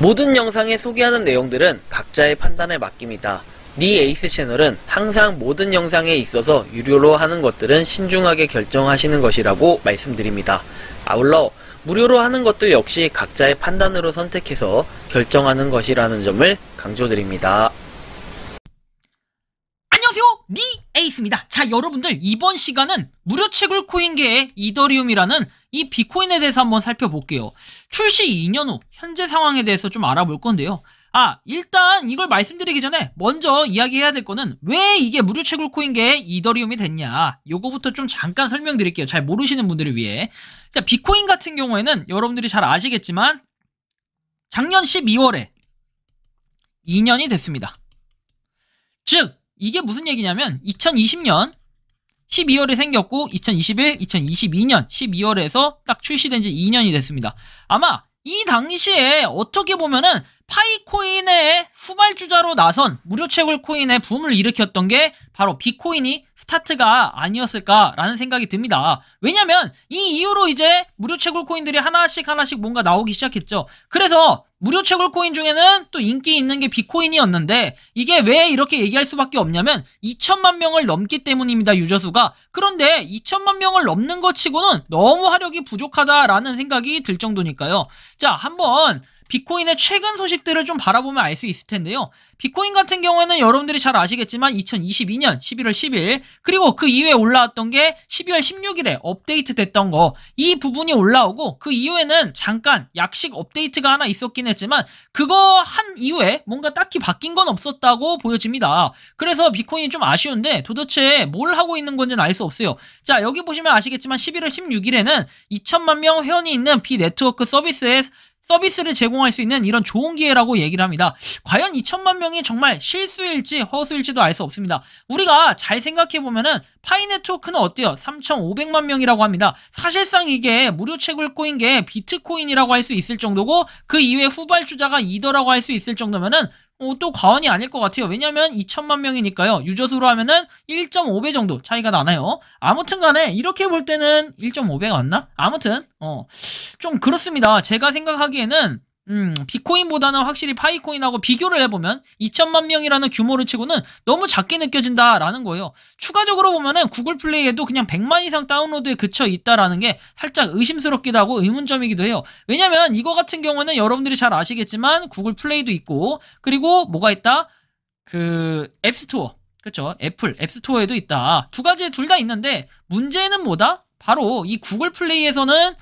모든 영상에 소개하는 내용들은 각자의 판단에 맡깁니다. 리 에이스 채널은 항상 모든 영상에 있어서 유료로 하는 것들은 신중하게 결정하시는 것이라고 말씀드립니다. 아울러 무료로 하는 것들 역시 각자의 판단으로 선택해서 결정하는 것이라는 점을 강조드립니다. 안녕하세요, 리 에이스입니다. 자, 여러분들, 이번 시간은 무료 채굴 코인계의 이더리움이라는 이 비코인에 대해서 한번 살펴볼게요. 출시 2년 후 현재 상황에 대해서 좀 알아볼 건데요. 일단 이걸 말씀드리기 전에 먼저 이야기해야 될 거는 왜 이게 무료 채굴 코인계의 이더리움이 됐냐, 요거부터 좀 잠깐 설명드릴게요. 잘 모르시는 분들을 위해. 자, 비코인 같은 경우에는 여러분들이 잘 아시겠지만 작년 12월에 2년이 됐습니다. 즉 이게 무슨 얘기냐면 2020년 12월에 생겼고 2021, 2022년 12월에서 딱 출시된 지 2년이 됐습니다. 아마 이 당시에 어떻게 보면은 파이코인의 후발주자로 나선 무료 채굴 코인의 붐을 일으켰던 게 바로 비코인이 스타트가 아니었을까라는 생각이 듭니다. 왜냐면 이 이후로 이제 무료 채굴 코인들이 하나씩 뭔가 나오기 시작했죠. 그래서 무료 채굴 코인 중에는 또 인기 있는 게 비코인이었는데, 이게 왜 이렇게 얘기할 수밖에 없냐면 2천만 명을 넘기 때문입니다, 유저수가. 그런데 2천만 명을 넘는 것 치고는 너무 화력이 부족하다라는 생각이 들 정도니까요. 자, 한번 비코인의 최근 소식들을 좀 바라보면 알 수 있을 텐데요. 비코인 같은 경우에는 여러분들이 잘 아시겠지만 2022년 11월 10일 그리고 그 이후에 올라왔던 게 12월 16일에 업데이트 됐던 거, 이 부분이 올라오고 그 이후에는 잠깐 약식 업데이트가 하나 있었긴 했지만 그거 한 이후에 뭔가 딱히 바뀐 건 없었다고 보여집니다. 그래서 비코인이 좀 아쉬운데 도대체 뭘 하고 있는 건지는 알 수 없어요. 자, 여기 보시면 아시겠지만 11월 16일에는 2천만 명 회원이 있는 비네트워크 서비스를 제공할 수 있는 이런 좋은 기회라고 얘기를 합니다. 과연 2천만 명이 정말 실수일지 허수일지도 알 수 없습니다. 우리가 잘 생각해보면은 파이 네트워크는 어때요? 3,500만 명이라고 합니다. 사실상 이게 무료 채굴 코인계 비트코인이라고 할 수 있을 정도고, 그 이후에 후발주자가 이더라고 할 수 있을 정도면은 또 과언이 아닐 것 같아요. 왜냐면 2천만 명이니까요. 유저수로 하면은 1.5배 정도 차이가 나나요? 아무튼 간에 이렇게 볼 때는 1.5배가 맞나? 아무튼 좀 그렇습니다. 제가 생각하기에는 비코인보다는 확실히 파이코인하고 비교를 해보면 2천만 명이라는 규모를 치고는 너무 작게 느껴진다라는 거예요. 추가적으로 보면은 구글 플레이에도 그냥 100만 이상 다운로드에 그쳐 있다라는 게 살짝 의심스럽기도 하고 의문점이기도 해요. 왜냐면 이거 같은 경우는 여러분들이 잘 아시겠지만 구글 플레이도 있고, 그리고 뭐가 있다? 앱스토어, 그쵸? 애플 앱스토어에도 있다. 두 가지 둘 다 있는데 문제는 뭐다? 바로 이 구글 플레이에서는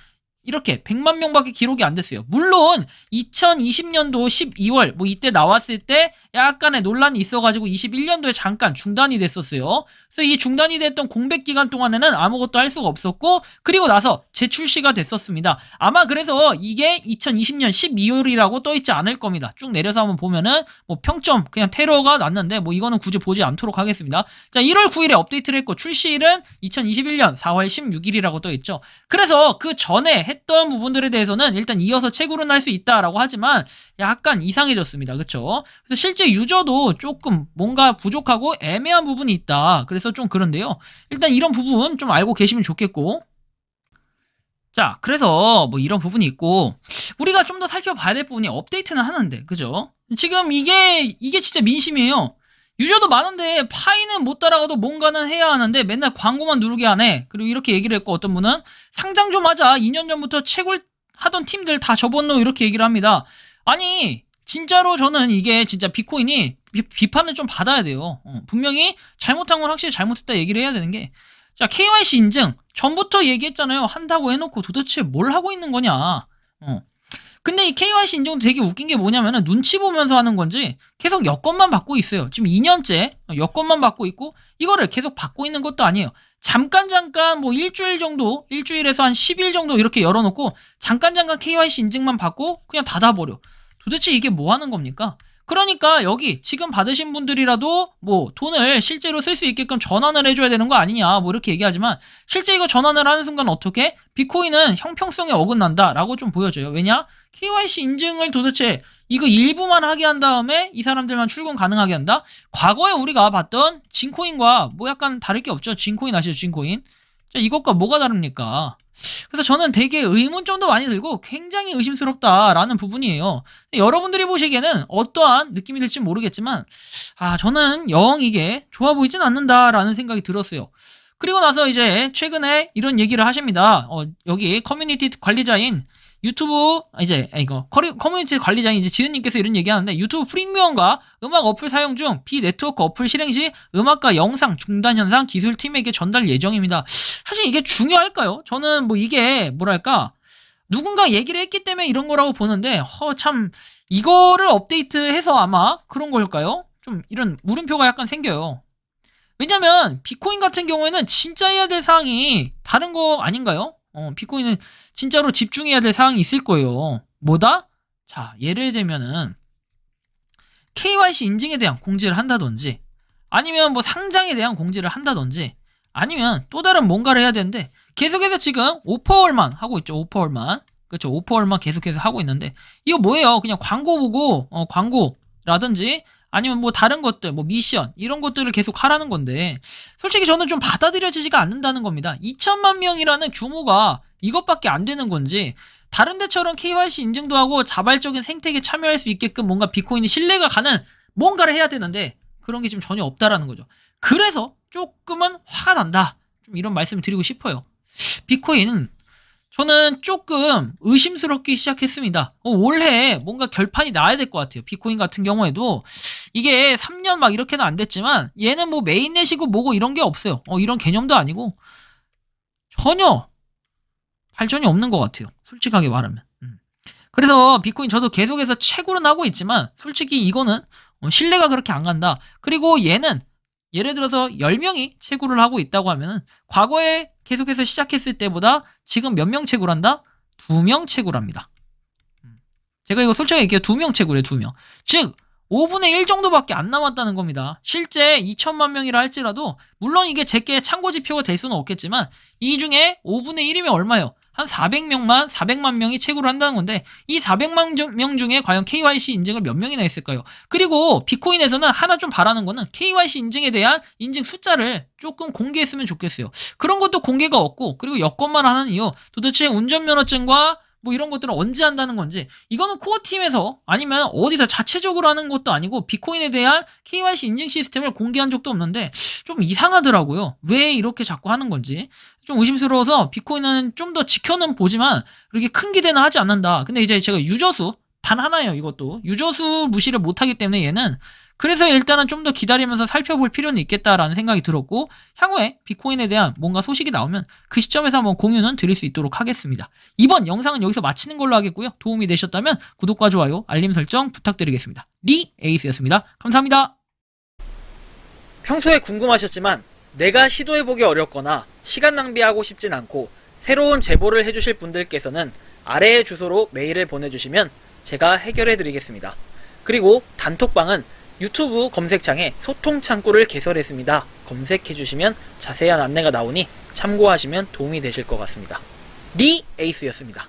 이렇게 100만 명밖에 기록이 안 됐어요. 물론 2020년도 12월 이때 나왔을 때 약간의 논란이 있어가지고 21년도에 잠깐 중단이 됐었어요. 그래서 이 중단이 됐던 공백 기간 동안에는 아무것도 할 수가 없었고, 그리고 나서 재출시가 됐었습니다. 아마 그래서 이게 2020년 12월이라고 떠있지 않을 겁니다. 쭉 내려서 한번 보면은 평점 그냥 테러가 났는데 이거는 굳이 보지 않도록 하겠습니다. 자, 1월 9일에 업데이트를 했고 출시일은 2021년 4월 16일이라고 떠있죠. 그래서 그 전에 했던 부분들에 대해서는 일단 이어서 채굴은 할 수 있다라고 하지만 약간 이상해졌습니다. 그쵸? 그래서 실제 유저도 조금 뭔가 부족하고 애매한 부분이 있다. 그래서 좀 그런데요. 일단 이런 부분 좀 알고 계시면 좋겠고. 자, 그래서 이런 부분이 있고, 우리가 좀 더 살펴봐야 될 부분이 업데이트는 하는데, 그죠? 지금 이게 진짜 민심이에요. 유저도 많은데 파이는 못 따라가도 뭔가는 해야 하는데 맨날 광고만 누르게 하네. 그리고 이렇게 얘기를 했고, 어떤 분은 상장 좀 하자, 2년 전부터 채굴 하던 팀들 다 접었노, 이렇게 얘기를 합니다. 아니 진짜로 저는 이게 진짜 비코인이 비판을 좀 받아야 돼요. 분명히 잘못한 건 확실히 잘못했다 얘기를 해야 되는 게, 자, KYC 인증 전부터 얘기했잖아요. 한다고 해놓고 도대체 뭘 하고 있는 거냐. 근데 이 KYC 인증도 되게 웃긴 게 뭐냐면은 눈치 보면서 하는 건지 계속 여권만 받고 있어요. 지금 2년째 여권만 받고 있고, 이거를 계속 받고 있는 것도 아니에요. 잠깐 일주일 정도, 일주일에서 한 10일 정도 이렇게 열어놓고 잠깐 KYC 인증만 받고 그냥 닫아버려. 도대체 이게 뭐 하는 겁니까? 그러니까 여기 지금 받으신 분들이라도 돈을 실제로 쓸 수 있게끔 전환을 해줘야 되는 거 아니냐 이렇게 얘기하지만, 실제 이거 전환을 하는 순간 어떻게? 비코인은 형평성에 어긋난다 라고 좀 보여져요. 왜냐? KYC 인증을 도대체 이거 일부만 하게 한 다음에 이 사람들만 출금 가능하게 한다? 과거에 우리가 봤던 진코인과 약간 다를 게 없죠. 진코인 아시죠? 진코인. 자, 이것과 뭐가 다릅니까? 그래서 저는 되게 의문점도 많이 들고 굉장히 의심스럽다라는 부분이에요. 여러분들이 보시기에는 어떠한 느낌이 들지 모르겠지만 저는 영 이게 좋아 보이진 않는다라는 생각이 들었어요. 그리고 나서 이제 최근에 이런 얘기를 하십니다. 여기 커뮤니티 관리자인 유튜브 커뮤니티 관리자인 이제 지은님께서 이런 얘기하는데, 유튜브 프리미엄과 음악 어플 사용 중 비네트워크 어플 실행 시 음악과 영상 중단 현상 기술팀에게 전달 예정입니다. 사실 이게 중요할까요? 저는 뭐 이게 뭐랄까, 누군가 얘기를 했기 때문에 이런 거라고 보는데 참 이거를 업데이트해서 아마 그런 걸까요? 좀 이런 물음표가 약간 생겨요. 왜냐면 비트코인 같은 경우에는 진짜 해야 될 사항이 다른 거 아닌가요? 비트코인은 진짜로 집중해야 될 사항이 있을 거예요. 뭐다? 자, 예를 들면은 KYC 인증에 대한 공지를 한다든지, 아니면 뭐 상장에 대한 공지를 한다든지, 아니면 또 다른 뭔가를 해야 되는데 계속해서 지금 오퍼월만 하고 있죠. 오퍼월만. 그렇죠. 오퍼월만 계속해서 하고 있는데 이거 뭐예요? 그냥 광고 보고 광고라든지 아니면 뭐 다른 것들, 뭐 미션 이런 것들을 계속 하라는 건데, 솔직히 저는 좀 받아들여지지가 않는다는 겁니다. 2천만 명이라는 규모가 이것밖에 안 되는 건지, 다른 데처럼 KYC 인증도 하고 자발적인 생태계에 참여할 수 있게끔 뭔가 비트코인이 신뢰가 가는 뭔가를 해야 되는데 그런 게 지금 전혀 없다라는 거죠. 그래서 조금은 화가 난다, 좀 이런 말씀을 드리고 싶어요. 비트코인은 저는 조금 의심스럽게 시작했습니다. 올해 뭔가 결판이 나야 될 것 같아요. 비트코인 같은 경우에도 이게 3년 막 이렇게는 안 됐지만 얘는 뭐 메인넷이고 뭐고 이런 게 없어요. 이런 개념도 아니고 전혀 발전이 없는 것 같아요. 솔직하게 말하면. 그래서 비트코인 저도 계속해서 채굴은 하고 있지만 솔직히 이거는 신뢰가 그렇게 안 간다. 그리고 얘는 예를 들어서 10명이 채굴을 하고 있다고 하면은 과거에 계속해서 시작했을 때보다 지금 몇 명 채굴한다? 2명 채굴합니다. 제가 이거 솔직하게 얘기해요. 2명 채굴해요. 2명. 즉 5분의 1 정도밖에 안 남았다는 겁니다. 실제 2천만 명이라 할지라도 물론 이게 제게 참고 지표가 될 수는 없겠지만 이 중에 5분의 1이면 얼마예요? 한 400만 명이 채굴을 한다는 건데, 이 400만 명 중에 과연 KYC 인증을 몇 명이나 했을까요? 그리고 비트코인에서는 하나 좀 바라는 거는 KYC 인증에 대한 인증 숫자를 조금 공개했으면 좋겠어요. 그런 것도 공개가 없고, 그리고 여건만 하는 이유, 도대체 운전면허증과 뭐 이런 것들은 언제 한다는 건지, 이거는 코어팀에서 아니면 어디서 자체적으로 하는 것도 아니고 비트코인에 대한 KYC 인증 시스템을 공개한 적도 없는데 좀 이상하더라고요. 왜 이렇게 자꾸 하는 건지 좀 의심스러워서 비트코인은 좀 더 지켜는 보지만 그렇게 큰 기대는 하지 않는다. 근데 이제 제가 유저수 단 하나예요. 이것도 유저수 무시를 못하기 때문에 얘는, 그래서 일단은 좀 더 기다리면서 살펴볼 필요는 있겠다라는 생각이 들었고, 향후에 비트코인에 대한 뭔가 소식이 나오면 그 시점에서 한번 공유는 드릴 수 있도록 하겠습니다. 이번 영상은 여기서 마치는 걸로 하겠고요. 도움이 되셨다면 구독과 좋아요, 알림 설정 부탁드리겠습니다. 리에이스였습니다. 감사합니다. 평소에 궁금하셨지만 내가 시도해보기 어렵거나 시간 낭비하고 싶진 않고 새로운 제보를 해주실 분들께서는 아래의 주소로 메일을 보내주시면 제가 해결해드리겠습니다. 그리고 단톡방은 유튜브 검색창에 소통 창구를 개설했습니다. 검색해주시면 자세한 안내가 나오니 참고하시면 도움이 되실 것 같습니다. 리에이스였습니다.